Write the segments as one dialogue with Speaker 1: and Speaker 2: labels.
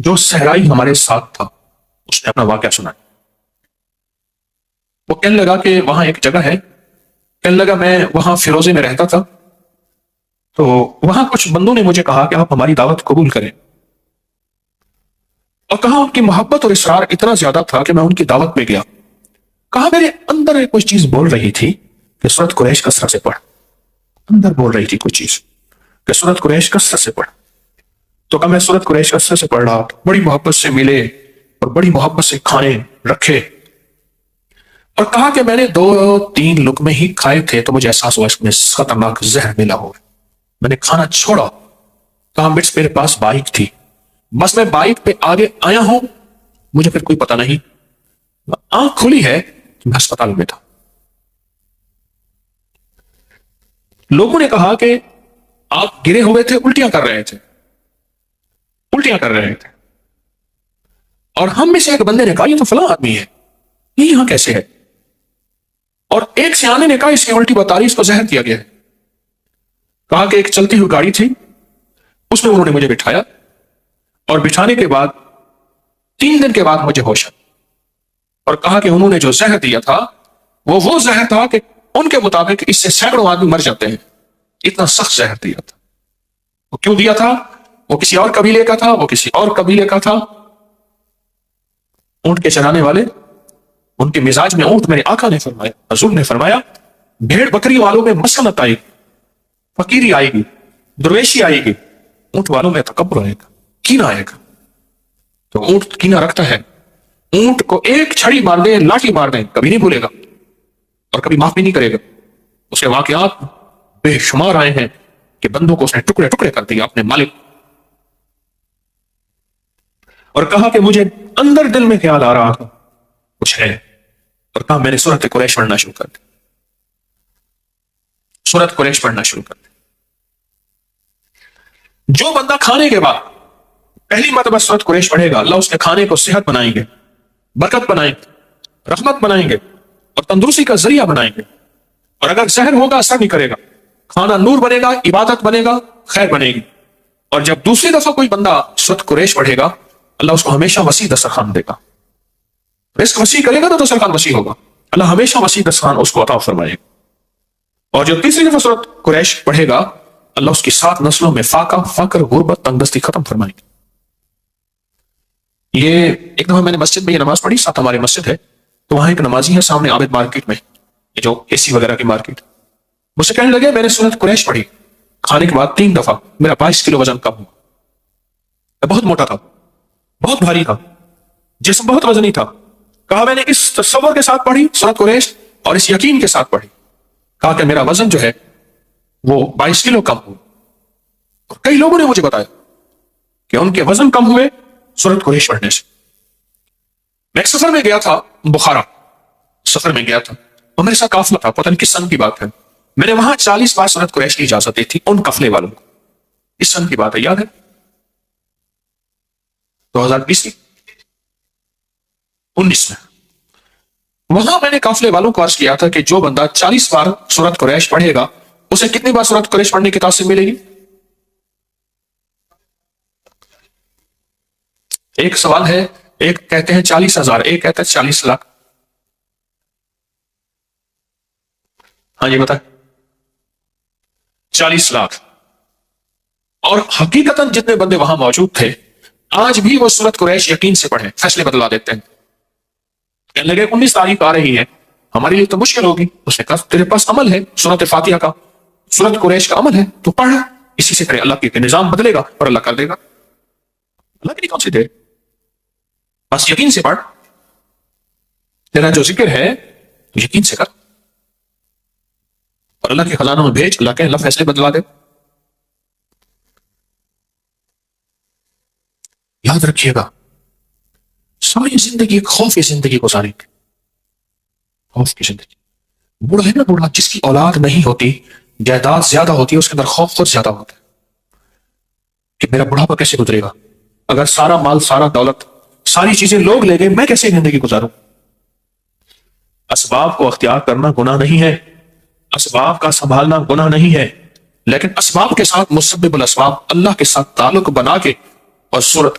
Speaker 1: جو صحرائی ہمارے ساتھ تھا اس نے اپنا واقعہ سنا. وہ کہنے لگا کہ وہاں ایک جگہ ہے، کہنے لگا میں وہاں فیروزے میں رہتا تھا، تو وہاں کچھ بندوں نے مجھے کہا کہ آپ ہماری دعوت قبول کریں، اور کہا ان کی محبت اور اصرار اتنا زیادہ تھا کہ میں ان کی دعوت میں گیا. کہا میرے اندر ایک کوئی چیز بول رہی تھی کہ سورت قریش کثرت سے پڑھ، اندر بول رہی تھی کوئی چیز کہ سورت قریش کثرت سے پڑھ. تو کہا میں سورت قریش کثرت سے پڑھ رہا، بڑی محبت سے ملے اور بڑی محبت سے کھانے رکھے، اور کہا کہ میں نے 2-3 لقمے ہی کھائے تھے تو مجھے احساس ہوا اس میں خطرناک زہر ملا ہوا، میں نے کھانا چھوڑا. کہا بٹس میرے پاس بائک تھی، بس میں بائک پہ آگے آیا ہوں، مجھے پھر کوئی پتہ نہیں، آنکھ کھلی ہے میں ہسپتال میں تھا. لوگوں نے کہا کہ آپ گرے ہوئے تھے، الٹیاں کر رہے تھے، الٹیاں کر رہے تھے، اور ہم میں سے ایک بندے نے کہا یہ تو فلاں آدمی ہے، یہ یہاں کیسے ہے؟ اور ایک سیانے نے کہا اس کی الٹی بتا رہی، اس کو زہر دیا گیا ہے. کہا کہ ایک چلتی ہوئی گاڑی تھی، اس میں انہوں نے مجھے بٹھایا، اور بٹھانے کے بعد 3 دن کے بعد مجھے ہوش آیا، اور کہا کہ انہوں نے جو زہر دیا تھا وہ زہر تھا کہ ان کے مطابق اس سے سینکڑوں آدمی مر جاتے ہیں، اتنا سخت زہر دیا تھا. وہ کیوں دیا تھا؟ وہ کسی اور قبیلے کا تھا، وہ کسی اور قبیلے کا تھا. اونٹ کے چرانے والے، ان کے مزاج میں اونٹ، میرے آقا نے فرمایا، حضور نے فرمایا بھیڑ بکری والوں میں مسکنت آئے گی، فقیری آئے گی، درویشی آئے گی، اونٹ والوں میں تکبر آئے گا، کینہ آئے گا. تو اونٹ کینہ رکھتا ہے، اونٹ کو ایک چھڑی مار دیں، لاٹھی مار دیں، کبھی نہیں بھولے گا اور کبھی معاف بھی نہیں کرے گا. اس کے واقعات بے شمار آئے ہیں کہ بندوں کو اس نے ٹکڑے ٹکڑے کر دیا اپنے مالک. اور کہا کہ مجھے اندر دل میں خیال آ رہا تھا کچھ ہے، اور کہا میں نے سورت قریش پڑھنا شروع کر دی، سورت قریش پڑھنا شروع کر دی. جو بندہ کھانے کے بعد پہلی مرتبہ سورت قریش پڑھے گا، اللہ اس کے کھانے کو صحت بنائیں گے، برکت بنائیں گے، رحمت بنائیں گے، اور تندرستی کا ذریعہ بنائیں گے. اور اگر زہر ہوگا اثر نہیں کرے گا، کھانا نور بنے گا، عبادت بنے گا، خیر بنے گی. اور جب دوسری دفعہ کوئی بندہ سورت قریش پڑھے گا، اللہ اس کو ہمیشہ وسیع دسترخوان دے گا، رزق وسیع کرے گا تو دسترخوان وسیع ہوگا، اللہ ہمیشہ وسیع دسترخوان اس کو عطا فرمائے گا. اور جب تیسری دفعہ سورت قریش پڑھے گا، اللہ اس کی 7 نسلوں میں فاقہ، فقر، غربت، تنگ دستی ختم فرمائے گا. یہ ایک دفعہ میں نے مسجد میں یہ نماز پڑھی، ساتھ ہمارے مسجد ہے، تو وہاں ایک نمازی ہے سامنے عابد مارکیٹ میں، یہ جو اے سی وغیرہ کی مارکیٹ، مجھ سے کہنے لگے میں نے سورت قریش پڑھی کھانے کے بعد 3 دفعہ، میرا 22 کلو وزن کم ہوا. میں بہت موٹا تھا، بہت بھاری تھا، جسم بہت وزنی تھا. کہا میں نے اس تصور کے ساتھ پڑھی سورت قریش اور اس یقین کے ساتھ پڑھی، کہا کہ میرا وزن جو ہے وہ 22 کلو کم ہوا. اور کئی لوگوں نے مجھے بتایا کہ ان کے وزن کم ہوئے سورت قریش پڑھنے سے. میں ایک سفر میں گیا تھا، بخارا سفر میں گیا تھا، اور میرے ساتھ قافلہ تھا، پتہ نہیں کس سن کی بات ہے. میں نے وہاں 40 بار سورت قریش کی اجازت دی تھی ان قافلے والوں کو. اس سن کی بات ہے، یاد ہے 2020 کی 19 میں. وہاں میں نے قافلے والوں کو عرض کیا تھا کہ جو بندہ 40 بار سورت قریش پڑھے گا اسے کتنی بار سورت قریش پڑھنے کی تاثیر ملے گی؟ ایک سوال ہے، ایک کہتے ہیں 40,000، ایک کہتے ہیں 40 لاکھ. ہاں جی بتائیں. 40 لاکھ. اور حقیقتاً جتنے بندے وہاں موجود تھے آج بھی وہ سورت قریش یقین سے پڑھیں، فیصلے بدلا دیتے ہیں. کہنے لگے 19 تاریخ آ رہی ہے، ہمارے لیے تو مشکل ہوگی. اس نے کہا تیرے پاس عمل ہے، سورت فاتحہ کا، سورت قریش کا عمل ہے، تو پڑھ، اسی سے کرے، اللہ کے نظام بدلے گا اور اللہ کر دے گا. اللہ کی کون سی دے، بس یقین سے پڑھ، تیرا جو ذکر ہے یقین سے کر، اور اللہ کے خزانوں میں بھیج، اللہ کے اللہ فیصلے بدلا دے. یاد رکھیے گا ساری زندگی ایک خوف کی زندگی گزاریں گے، خوف کی زندگی. بوڑھا ہے نا، بوڑھا جس کی اولاد نہیں ہوتی، جائیداد زیادہ ہوتی ہے، اس کے اندر خوف خود زیادہ ہوتا ہے کہ میرا بڑھاپا کیسے گزرے گا، اگر سارا مال، سارا دولت، ساری چیزیں لوگ لے گئے، میں کیسے زندگی گزاروں. اسباب کو اختیار کرنا گناہ نہیں ہے، اسباب کا سنبھالنا گناہ نہیں ہے، لیکن اسباب کے ساتھ مسبب الاسباب اللہ کے ساتھ تعلق بنا کے اور سورت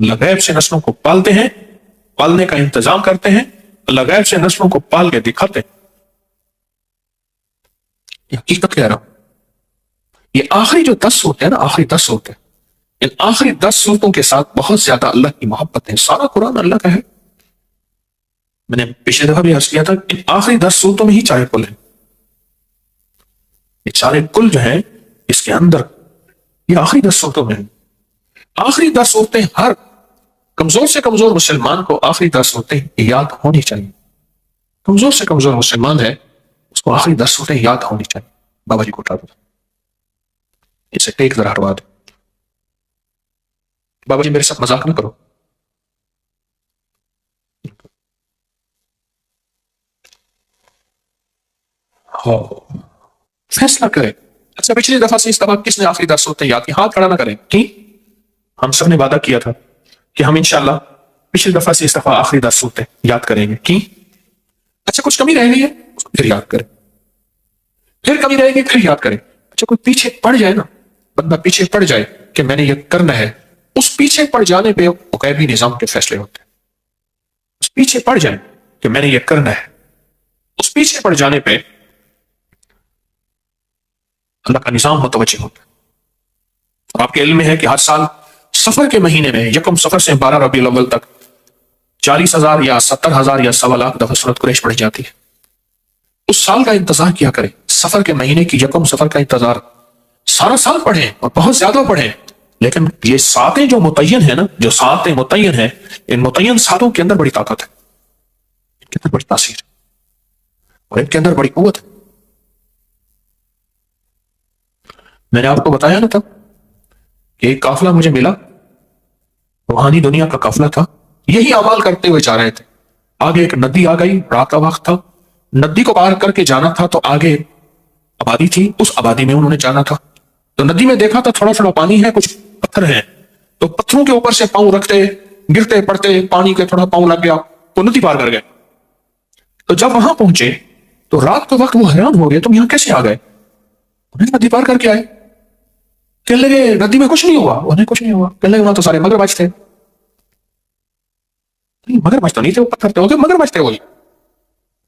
Speaker 1: اللہ غیب سے نسلوں کو پالتے ہیں، پالنے کا انتظام کرتے ہیں، اللہ غیب سے نسلوں کو پال کے دکھاتے ہیں. یہ حقیقت کہہ رہا ہوں. یہ آخری جو 10 صورتیں ہیں نا، آخری 10 صورتیں، ان آخری 10 صورتوں کے ساتھ بہت زیادہ اللہ کی محبت ہے. سارا قرآن اللہ کا ہے. میں نے پچھلے دفعہ بھی عرض کیا تھا، ان آخری 10 صورتوں میں ہی چارے کل ہیں. یہ چارے کل جو ہیں اس کے اندر، یہ آخری 10 صورتوں میں ہیں. آخری 10 صورتیں ہر کمزور سے کمزور مسلمان کو آخری 10 صورتیں یاد ہونی چاہیے. کمزور سے کمزور مسلمان ہے اس کو آخری 10 صورتیں یاد ہونی چاہیے. بابا جی کو اٹھا دو، اسے ٹیک ذرا ہٹوا دو. بابا جی میرے ساتھ مذاق نہ کرو. فیصلہ کرے. اچھا پچھلی دفعہ سے اس دفعہ کس نے آخری 10 صورتیں یاد کی؟ ہاتھ کھڑا نہ کریں. کی ہم سب نے وعدہ کیا تھا کہ ہم انشاءاللہ پچھلی دفعہ سے اس دفعہ آخری 10 صورتیں یاد کریں گے. کی اچھا کچھ کمی رہ گئی ہے اس کو پھر یاد کریں، پھر کمی رہے گی پھر یاد کریں. اچھا کوئی پیچھے پڑ جائے نا، بندہ پیچھے پڑ جائے کہ میں نے یہ کرنا ہے، اس پیچھے پڑ جانے پہ غیبی نظام کے فیصلے ہوتے ہیں. اس پیچھے پڑ جائے کہ میں نے یہ کرنا ہے، اس پیچھے پڑ جانے پہ اللہ کا نظام متوجہ ہوتا ہے. اور آپ کے علم میں ہے کہ ہر سال سفر کے مہینے میں 1 سفر سے 12 ربیع الاول تک 40,000 یا 70,000 یا 1.25 دفعہ سورۃ قریش پڑھی جاتی ہے. اس سال کا انتظار کیا کریں، سفر کے مہینے کی 1 سفر کا انتظار سارا سال پڑھیں اور بہت زیادہ پڑھیں. لیکن یہ ساتیں جو متعین ہیں نا، جو ساتیں متعین ہیں، ان متعین ساتوں کے اندر بڑی طاقت ہے، ان کے اندر بڑی تاثیر ہے اور ان کے اندر بڑی قوت ہے. میں نے آپ کو بتایا نا تب کہ ایک قافلہ مجھے ملا، روحانی دنیا کا قافلہ تھا، یہی اعمال کرتے ہوئے جا رہے تھے. آگے ایک ندی آ گئی، رات کا وقت تھا، ندی کو پار کر کے جانا تھا. تو آگے آبادی تھی، اس آبادی میں انہوں نے جانا تھا. تو ندی میں دیکھا تھا تھوڑا تھوڑا پانی ہے، کچھ پتھر ہیں. تو پتھروں کے اوپر سے پاؤں رکھتے، گرتے پڑتے پانی کے تھوڑا پاؤں لگ گیا تو ندی پار کر گئے. تو جب وہاں پہنچے تو رات کے وقت وہ حیران ہو گئے، تم یہاں کیسے آ گئے؟ انہیں ندی پار کر کے آئے. کہنے لگے ندی میں کچھ نہیں ہوا. انہیں کچھ نہیں ہوا. کہنے لگے وہاں تو سارے مگرمچھ تھے. مگرمچھ تو نہیں تھے، وہ پتھر تھے. مگرمچھ تھے وہی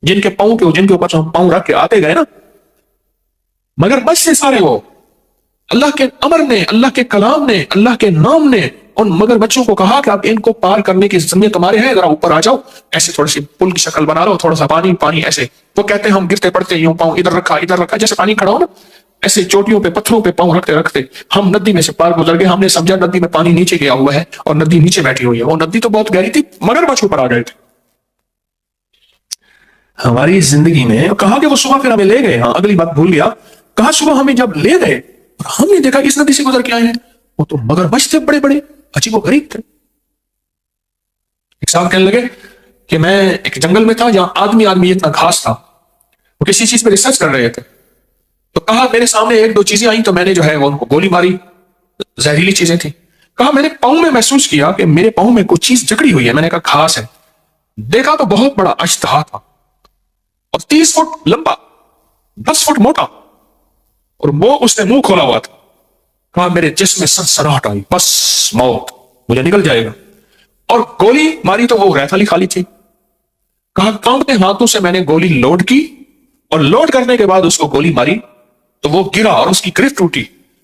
Speaker 1: جن کے پاؤں کے، جن کے اوپر پاؤں رکھ کے آتے گئے نا، مگرمچھ سے سارے. وہ اللہ کے امر نے، اللہ کے کلام نے، اللہ کے نام نے ان مگرمچھوں کو کہا کہ آپ ان کو پار کرنے کی ذمہ تمہارے ہیں، ذرا اوپر آ جاؤ، ایسے تھوڑی سی پل کی شکل بنا لو، تھوڑا سا پانی پانی ایسے. وہ کہتے ہیں ہم گرتے پڑتے یوں پاؤں ادھر رکھا ادھر رکھا، جیسے پانی کھڑا ہو نا، ایسے چوٹیوں پہ پتھروں پہ پاؤں رکھتے رکھتے ہم ندی میں سے پار گزر گئے. ہم نے سمجھا ندی میں پانی نیچے گیا ہوا ہے اور ندی نیچے بیٹھی ہوئی ہے. وہ ندی تو بہت گہری تھی، مگرمچھ اوپر آ گئے تھے. ہماری زندگی میں کہا کہ وہ صبح پھر ہمیں لے گئے. ہاں اگلی بات بھول گیا. کہا صبح ہمیں جب لے گئے اور ہم نے دیکھا اس ندی سے گزر کے آئے ہیں، وہ تو مگرمچھ تھے بڑے بڑے، عجیب و غریب تھے. ایک صاحب کہنے لگے کہ میں ایک جنگل میں تھا جہاں آدمی اتنا گھاس تھا. وہ کسی چیز پہ ریسرچ کر رہے تھے. تو کہا میرے سامنے 1-2 چیزیں آئیں تو میں نے جو ہے وہ ان کو گولی ماری. زہریلی چیزیں تھیں. کہا میں نے پاؤں میں محسوس کیا کہ میرے پاؤں میں کچھ چیز جکڑی ہوئی ہے. میں نے کہا گھاس ہے. دیکھا تو بہت بڑا اژدہا تھا اور 30 فٹ لمبا، 10 فٹ موٹا، اور وہ اس نے منہ کھولا ہوا تھا. کہا میرے جسم میں سنسناہٹ آئی، بس موت، مجھے نکل جائے گا. اور گولی ماری تو وہ ریفل خالی تھی. کہا کانپتے ہاتھوں سے میں نے گولی لوڈ کی اور لوڈ کرنے کے بعد اس کو گولی ماری تو وہ گرا اور اس کی گرفت ٹوٹی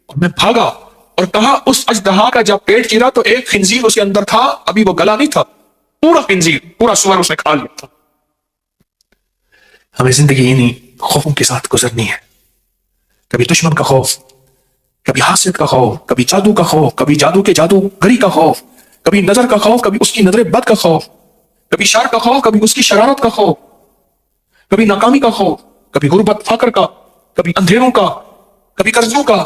Speaker 1: اور میں بھاگا. اور کہا اس اژدہا کا جب پیٹ چیرا تو ایک خنزیر اس کے اندر تھا، ابھی وہ گلا نہیں تھا، پورا خنزیر، پورا سور اس نے کھا لیا تھا. ہمیں زندگی انہی خوفوں کے ساتھ گزرنی ہے. کبھی دشمن کا خوف، کبھی حاسد کا خوف، کبھی جادو کا خوف، کبھی جادو کے جادوگری کا خوف، کبھی نظر کا خوف، کبھی اس کی نظر بد کا خوف، کبھی شر کا خوف، کبھی اس کی شرارت کا خوف، کبھی ناکامی کا خوف، کبھی غربت فقر کا، کبھی اندھیروں کا، کبھی قرضوں کا.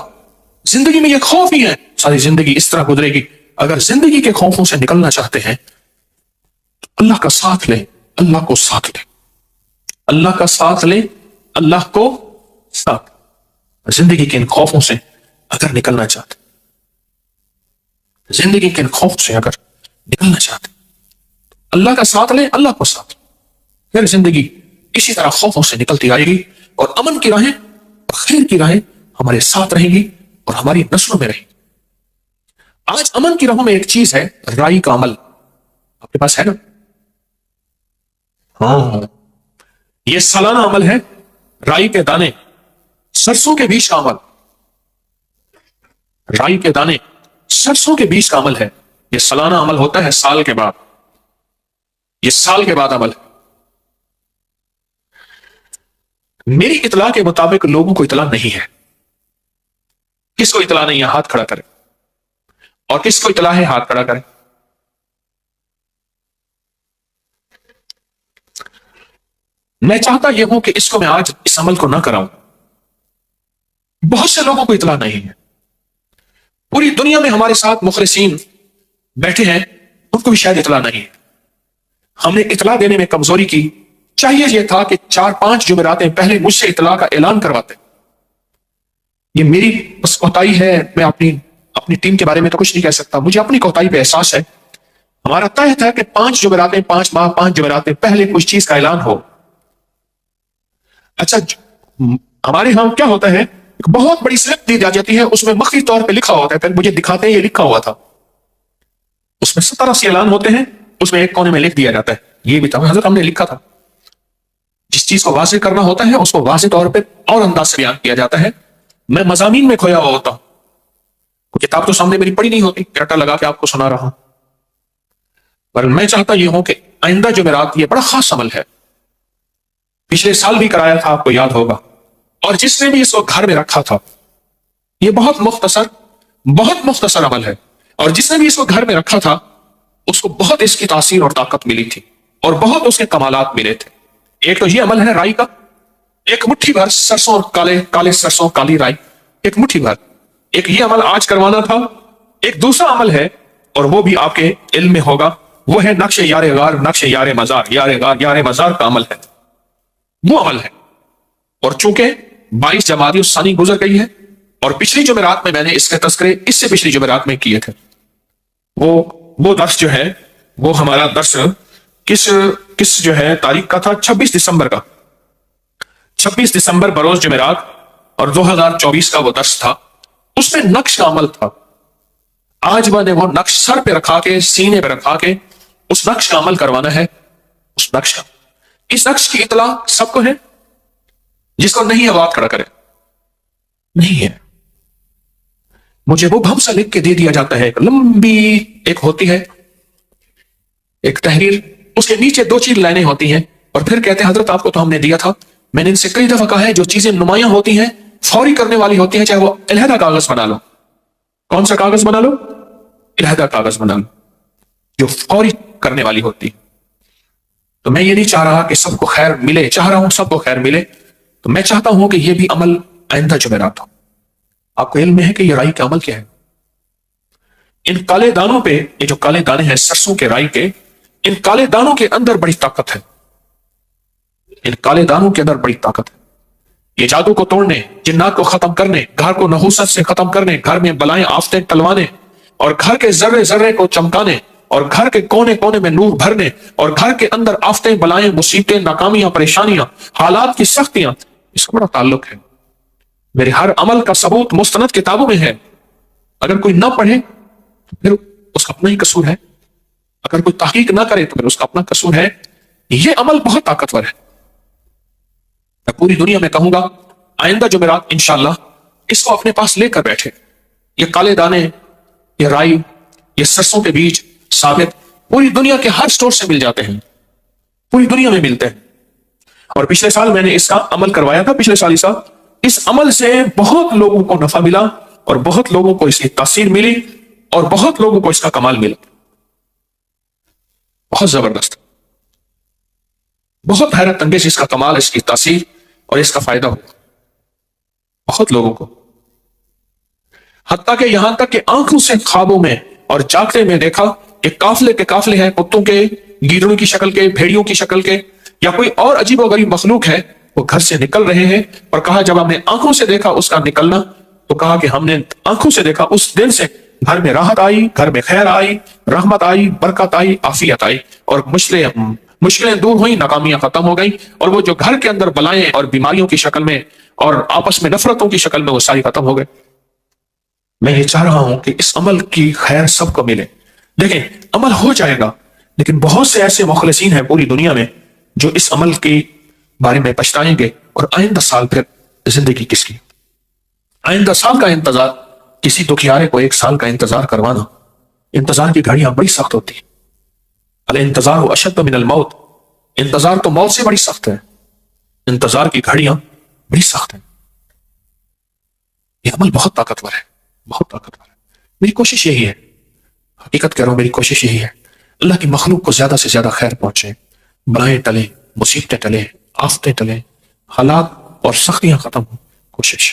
Speaker 1: زندگی میں یہ خوف ہی ہے. ساری زندگی اس طرح گزرے گی. اگر زندگی کے خوفوں سے نکلنا چاہتے ہیں تو اللہ کا ساتھ لیں، اللہ کو ساتھ لیں، اللہ کا ساتھ لیں، اللہ کو ساتھ. زندگی کے ان خوفوں سے اگر نکلنا چاہتے، زندگی کے ان خوف سے اگر نکلنا چاہتے، اللہ کا ساتھ لیں، اللہ کو ساتھ. پھر زندگی اسی طرح خوفوں سے نکلتی آئے گی اور امن کی راہیں اور خیر کی راہیں ہمارے ساتھ رہیں گی اور ہماری نسلوں میں رہیں گی. آج امن کی راہوں میں ایک چیز ہے، رائی کا عمل. آپ کے پاس ہے نا؟ ہاں، یہ سالانہ عمل ہے. رائی کے دانے، سرسوں کے بیج کا عمل. رائی کے دانے، سرسوں کے بیج کا عمل ہے. یہ سالانہ عمل ہوتا ہے، سال کے بعد. یہ سال کے بعد عمل ہے. میری اطلاع کے مطابق لوگوں کو اطلاع نہیں ہے. کس کو اطلاع نہیں ہے؟ ہاتھ کھڑا کرے. اور کس کو اطلاع ہے؟ ہاتھ کھڑا کرے. میں چاہتا یہ ہوں کہ اس کو میں آج اس عمل کو نہ کراؤں. بہت سے لوگوں کو اطلاع نہیں ہے. پوری دنیا میں ہمارے ساتھ مخلصین بیٹھے ہیں، ان کو بھی شاید اطلاع نہیں ہے. ہم نے اطلاع دینے میں کمزوری کی. چاہیے یہ تھا کہ 4-5 جمعراتیں پہلے مجھ سے اطلاع کا اعلان کرواتے. یہ میری بس کوتاہی ہے. میں اپنی ٹیم کے بارے میں تو کچھ نہیں کہہ سکتا. مجھے اپنی کوتاہی پہ احساس ہے. ہمارا طے تھا کہ 5 جمعراتیں، 5 ماہ، 5 جمعراتیں پہلے کچھ چیز کا اعلان ہو. اچھا، ہمارے ہاں کیا ہوتا ہے، ایک بہت بڑی سلپ دی جاتی ہے، اس میں مخفی طور پہ لکھا ہوتا ہے. پھر مجھے دکھاتے ہیں یہ لکھا ہوا تھا. اس میں 17 اعلان ہوتے ہیں. اس میں ایک کونے میں لکھ دیا جاتا ہے یہ بھی تھا حضرت ہم نے لکھا تھا. جس چیز کو واضح کرنا ہوتا ہے اس کو واضح طور پہ اور انداز سے بیان کیا جاتا ہے. میں مضامین میں کھویا ہوا ہوتا ہوں. کوئی کتاب تو سامنے میری پڑھی نہیں ہوتی، ڈاٹا لگا کے آپ کو سنا رہا ہوں. پر میں چاہتا یہ ہوں کہ آئندہ جمعرات یہ بڑا خاص عمل ہے. پچھلے سال بھی کرایا تھا، آپ کو یاد ہوگا. اور جس نے بھی اس کو گھر میں رکھا تھا، یہ بہت مختصر عمل ہے. اور جس نے بھی اس کو گھر میں رکھا تھا اس کو بہت اس کی تاثیر اور طاقت ملی تھی اور بہت اس کے کمالات ملے تھے. ایک تو یہ عمل ہے رائی کا. ایک مٹھی بھر سرسوں، کالے سرسوں، کالی رائی، ایک مٹھی بھر. ایک یہ عمل آج کروانا تھا. ایک دوسرا عمل ہے اور وہ بھی آپ کے علم میں ہوگا، وہ ہے نقش یار غار، نقش یار مزار. یار غار، یار مزار کا عمل ہے، وہ عمل ہے. اور چونکہ 22 جمادی الثانی گزر گئی ہے اور پچھلی جمعرات میں نے اس کے تذکرے اس سے پچھلی جمعرات میں کیے تھے. وہ درس جو ہے، وہ ہمارا درس کس جو ہے تاریخ کا تھا؟ 26 دسمبر کا. 26 دسمبر بروز جمعرات اور 2024 کا وہ درس تھا. اس میں نقش کا عمل تھا. آج میں نے وہ نقش سر پہ رکھا کے، سینے پہ رکھا کے اس نقش کا عمل کروانا ہے. اس نقش کی اطلاع سب کو ہے. جس کو نہیں ہے وہ ہاتھ کھڑا کرے. نہیں ہے. مجھے وہ بھم سا لکھ کے دے دیا جاتا ہے. ایک لمبی ایک ہوتی ہے ایک تحریر، اس کے نیچے 2 لائنیں ہوتی ہیں اور پھر کہتے ہیں حضرت آپ کو تو ہم نے دیا تھا. میں نے ان سے کئی دفعہ کہا ہے جو چیزیں نمایاں ہوتی ہیں، فوری کرنے والی ہوتی ہیں، چاہے وہ علیحدہ کاغذ بنا لو. کون سا کاغذ بنا لو؟ علیحدہ کاغذ بنا لو، جو فوری کرنے والی ہوتی ہے. تو میں یہ نہیں چاہ رہا کہ سب کو خیر ملے، چاہ رہا ہوں سب کو خیر ملے. تو میں چاہتا ہوں کہ یہ بھی عمل آئندہ جمعرات ہو. آپ کو علم میں ہے کہ یہ رائی کا عمل کیا ہے؟ ان کالے دانوں پہ، یہ جو کالے دانے ہیں سرسوں کے، رائی کے، ان کالے دانوں کے اندر بڑی طاقت ہے. ان کالے دانوں کے اندر بڑی طاقت ہے. یہ جادو کو توڑنے، جنات کو ختم کرنے، گھر کو نحوست سے ختم کرنے، گھر میں بلائیں آفتیں ٹلوانے اور گھر کے ذرے ذرے کو چمکانے اور گھر کے کونے کونے میں نور بھرنے اور گھر کے اندر آفتیں، بلائیں، مصیبتیں، ناکامیاں، پریشانیاں، حالات کی سختیاں، اس کا بڑا تعلق ہے. میرے ہر عمل کا ثبوت مستند کتابوں میں ہے. اگر کوئی نہ پڑھے تو پھر اس کا اپنا ہی قصور ہے. اگر کوئی تحقیق نہ کرے تو پھر اس کا اپنا قصور ہے. یہ عمل بہت طاقتور ہے. میں پوری دنیا میں کہوں گا آئندہ جمعرات انشاءاللہ اس کو اپنے پاس لے کر بیٹھے. یہ کالے دانے، یہ رائی، یہ سرسوں کے بیج ثابت پوری دنیا کے ہر سٹور سے مل جاتے ہیں. پوری دنیا میں ملتے ہیں. اور پچھلے سال میں نے اس کا عمل کروایا تھا. پچھلے سال ہی سال اس عمل سے بہت لوگوں کو نفع ملا اور بہت لوگوں کو اس کی تاثیر ملی اور بہت لوگوں کو اس کا کمال ملا. بہت زبردست، بہت حیرت انگیز اس کا کمال، اس کی تاثیر اور اس کا فائدہ ہو بہت لوگوں کو. حتیٰ کہ یہاں تک کہ آنکھوں سے خوابوں میں اور جاگتے میں دیکھا کہ قافلے کے قافلے ہیں، کتوں کے، گیدڑوں کی شکل کے، بھیڑیوں کی شکل کے، یا کوئی اور عجیب و غریب مخلوق ہے، وہ گھر سے نکل رہے ہیں. اور کہا جب ہم نے آنکھوں سے دیکھا اس کا نکلنا تو کہا کہ ہم نے آنکھوں سے دیکھا، اس دن سے گھر میں راحت آئی، گھر میں خیر آئی، رحمت آئی، برکت آئی، عافیت آئی اور مشکلیں دور ہوئیں، ناکامیاں ختم ہو گئیں. اور وہ جو گھر کے اندر بلائیں اور بیماریوں کی شکل میں اور آپس میں نفرتوں کی شکل میں وہ ساری ختم ہو گئے. میں یہ چاہ رہا ہوں کہ اس عمل کی خیر سب کو ملے. دیکھیں عمل ہو جائے گا، لیکن بہت سے ایسے مخلصین ہیں پوری دنیا میں جو اس عمل کے بارے میں پچھتائیں گے، اور آئندہ سال پھر زندگی کس کی؟ آئندہ سال کا انتظار، کسی دکھیارے کو 1 سال کا انتظار کروانا، انتظار کی گھڑیاں بڑی سخت ہوتی ہیں. الانتظار اشد من الموت، انتظار تو موت سے بڑی سخت ہے. انتظار کی گھڑیاں بڑی سخت ہیں. یہ عمل بہت طاقتور ہے، بہت طاقتور ہے. میری کوشش یہی ہے، حقیقت کہہ رہا ہوں، میری کوشش یہی ہے اللہ کی مخلوق کو زیادہ سے زیادہ خیر پہنچے، بلائیں ٹلیں، مصیبتیں ٹلیں، آفتیں ٹلیں، حالات اور سختیاں ختم ہوں. کوشش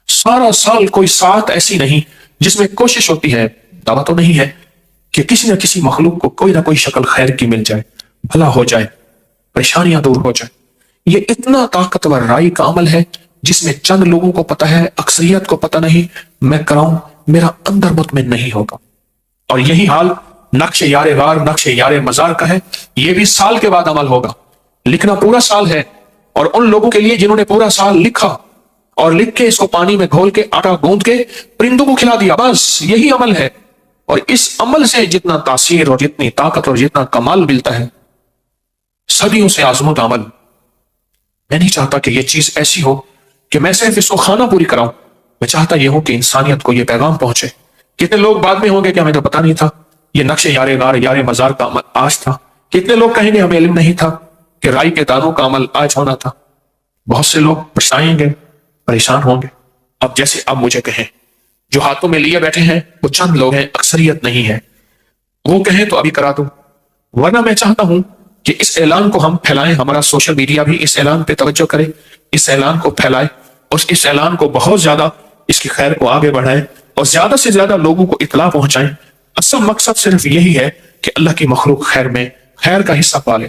Speaker 1: سارا سال کوئی ساعت ایسی نہیں جس میں کوشش ہوتی ہے، دعویٰ تو نہیں ہے کہ کسی نہ کسی مخلوق کو کوئی نہ کوئی شکل خیر کی مل جائے، بھلا ہو جائے، پریشانیاں دور ہو جائیں. یہ اتنا طاقتور رائی کا عمل ہے جس میں چند لوگوں کو پتہ ہے، اکثریت کو پتہ نہیں. میں کراؤں، میرا اندر مطمئن نہیں ہوگا. اور یہی حال نقش یار غار، نقش یار مزار کا ہے. یہ بھی سال کے بعد عمل ہوگا. لکھنا پورا سال ہے، اور ان لوگوں کے لیے جنہوں نے پورا سال لکھا اور لکھ کے اس کو پانی میں گھول کے آٹا گوندھ کے پرندوں کو کھلا دیا، بس یہی عمل ہے. اور اس عمل سے جتنا تاثیر اور جتنی طاقت اور جتنا کمال ملتا ہے، صدیوں سے آزمود عمل. میں نہیں چاہتا کہ یہ چیز ایسی ہو کہ میں صرف اس کو خانہ پوری کراؤں. میں چاہتا یہ ہو کہ انسانیت کو یہ پیغام پہنچے. کتنے لوگ بعد میں ہوں گے کہ ہمیں تو پتہ نہیں تھا یہ نقش یار غار یار مزار کا عمل آج تھا. کتنے لوگ کہیں گے ہمیں علم نہیں تھا کہ رائی کے دانوں کا عمل آج ہونا تھا. بہت سے لوگ پچھتائیں گے، پریشان ہوں گے. اب جیسے اب مجھے کہیں، جو ہاتھوں میں لیے بیٹھے ہیں وہ چند لوگ ہیں، اکثریت نہیں ہے، وہ کہیں تو ابھی کرا دوں. ورنہ میں چاہتا ہوں کہ اس اعلان کو ہم پھیلائیں، ہمارا سوشل میڈیا بھی اس اعلان پہ توجہ کرے، اس اعلان کو پھیلائے، اور اس اعلان کو بہت زیادہ اس کی خیر کو آگے بڑھائیں، اور زیادہ سے زیادہ لوگوں کو اطلاع پہنچائیں. اصل مقصد صرف یہی ہے کہ اللہ کی مخلوق خیر میں خیر کا حصہ پالے.